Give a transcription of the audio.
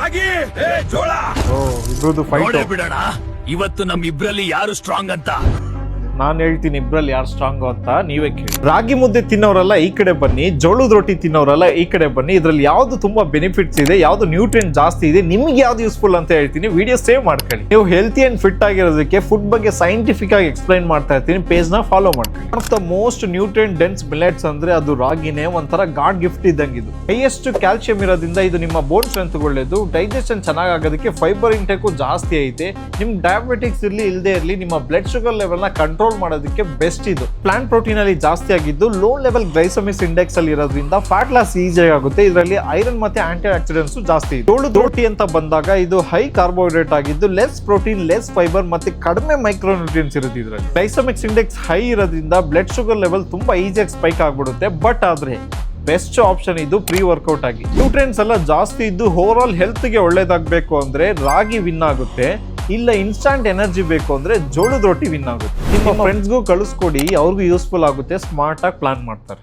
ರಾಗಿ ಜೋಳ ಇಬ್ರದ್ದು ಫೈಟ್ ಬಿಡೋಣ ಇವತ್ತು ನಮ್ ಇಬ್ರಲ್ಲಿ ಯಾರು ಸ್ಟ್ರಾಂಗ್ ಅಂತ. ನಾನು ಹೇಳ್ತೀನಿ ಇಬ್ರಲ್ಲಿ ಯಾರು ಸ್ಟ್ರಾಂಗ್ ಅಂತ ನೀವೇ ಕೇಳಿ. ರಾಗಿ ಮುದ್ದೆ ತಿನ್ನೋರೆಲ್ಲ ಈ ಕಡೆ ಬನ್ನಿ, ಜೋಳದ ರೊಟ್ಟಿ ತಿನ್ನೋರೆಲ್ಲ ಈ ಕಡೆ ಬನ್ನಿ. ಇದ್ರಲ್ಲಿ ಯಾವ್ದು ತುಂಬಾ ಬೆನಿಫಿಟ್ಸ್ ಇದೆ, ಯಾವ್ದು ನ್ಯೂಟ್ರಿಯೆಂಟ್ ಜಾಸ್ತಿ ಇದೆ, ನಿಮ್ಗೆ ಯಾವ್ದು ಯೂಸ್ಫುಲ್ ಅಂತ ಹೇಳ್ತೀನಿ. ವಿಡಿಯೋ ಸೇವ್ ಮಾಡ್ಕೊಳ್ಳಿ. ನೀವು ಹೆಲ್ತಿ ಅಂಡ್ ಫಿಟ್ ಆಗಿರೋದಕ್ಕೆ ಫುಡ್ ಬಗ್ಗೆ ಸೈಂಟಿಫಿಕ್ ಆಗಿ ಎಕ್ಸ್ಪ್ಲೈನ್ ಮಾಡ್ತಾ ಇರ್ತೀನಿ. ಪೇಜ್ ನ ಫಾಲೋ ಮಾಡ್ಕೊಳ್ಳಿ. One of the most nutrient dense millets ಅಂದ್ರೆ ಅದು ರಾಗಿನೇ. ಒಂಥರ ಗಾಡ್ ಗಿಫ್ಟ್ ಇದ್ದಂಗೆ ಇದು. ಹೈಯೆಸ್ಟ್ ಕ್ಯಾಲ್ಸಿಯಂ ಇರೋದ್ರಿಂದ ಇದು ನಿಮ್ಮ ಬೋನ್ ಸ್ಟ್ರೆಂತ್ ಒಳ್ಳೇದು. ಡೈಜೆಷನ್ ಚೆನ್ನಾಗೋದಕ್ಕೆ ಫೈಬರ್ ಇಂಟೇಕು ಜಾಸ್ತಿ ಐತೆ. ನಿಮ್ ಡಯಾಬಿಟಿಕ್ಸ್ ಇರ್ಲಿ ಇಲ್ಲದೆ ಇರ್ಲಿ, ನಿಮ್ಮ ಬ್ಲಡ್ ಶುಗರ್ ಲೆವೆಲ್ ನ ಕಂಟ್ರೋಲ್ ಮಾಡೋದಕ್ಕೆ ಬೆಸ್ಟ್ ಇದು. ಪ್ಲಾಂಟ್ ಪ್ರೋಟೀನ್ ಅಲ್ಲಿ ಜಾಸ್ತಿ ಆಗಿದ್ದು, ಲೋ ಲೆವೆಲ್ ಗ್ಲೈಸಮಿಸ್ ಇಂಡೆಕ್ಸ್ ಅಲ್ಲಿ ಇರೋದ್ರಿಂದ ಫ್ಯಾಟ್ ಲಾಸ್ ಈಸಿ ಆಗುತ್ತೆ. ಇದರಲ್ಲಿ ಐರನ್ ಮತ್ತೆ ಆಂಟಿ ಆಕ್ಸಿಡೆಂಟ್ಸ್ ಜಾಸ್ತಿ ಇದೆ. ಜೋಳದ ರೊಟ್ಟಿ ಅಂತ ಬಂದಾಗ ಇದು ಹೈ ಕಾರ್ಬೋಹೈಡ್ರೇಟ್ ಆಗಿದ್ದು, ಲೆಸ್ ಪ್ರೋಟೀನ್, ಲೆಸ್ ಫೈಬರ್ ಮತ್ತೆ ಕಡಿಮೆ ಮೈಕ್ರೋ ನ್ಯೂಟ್ರಿಯೆಂಟ್ಸ್ ಇರುತ್ತೆ. ಇದರಲ್ಲಿ ಗ್ಲೈಸಮಿಕ್ಸ್ ಇಂಡೆಕ್ಸ್ ಹೈ ಇರೋದ್ರಿಂದ ಬ್ಲಡ್ ಶುಗರ್ ಲೆವೆಲ್ ತುಂಬಾ ಈಸಿಯಾಗಿ ಸ್ಪೈಕ್ ಆಗ್ಬಿಡುತ್ತೆ. ಬಟ್ ಆದ್ರೆ ಬೆಸ್ಟ್ ಆಪ್ಷನ್ ಇದು ಪ್ರೀ ವರ್ಕೌಟ್ ಆಗಿ. ನ್ಯೂಟ್ರಿಯೆಂಟ್ಸ್ ಎಲ್ಲ ಜಾಸ್ತಿ ಇದ್ದು ಓವರ್ ಆಲ್ ಹೆಲ್ತ್ ಗೆ ಒಳ್ಳೇದಾಗಬೇಕು ಅಂದ್ರೆ ರಾಗಿ ವಿನ್ ಆಗುತ್ತೆ. ಇಲ್ಲ ಇನ್ಸ್ಟಂಟ್ ಎನರ್ಜಿ ಬೇಕು ಅಂದ್ರೆ ಜೋಳದ ರೊಟ್ಟಿ ವಿನ್ ಆಗುತ್ತೆ. ನಿಮ್ಮ ಫ್ರೆಂಡ್ಸ್ಗೂ ಕಳಿಸ್ಕೊಡಿ, ಅವ್ರಿಗೂ ಯೂಸ್ಫುಲ್ ಆಗುತ್ತೆ. ಸ್ಮಾರ್ಟ್ ಆಗಿ ಪ್ಲಾನ್ ಮಾಡ್ತಾರೆ.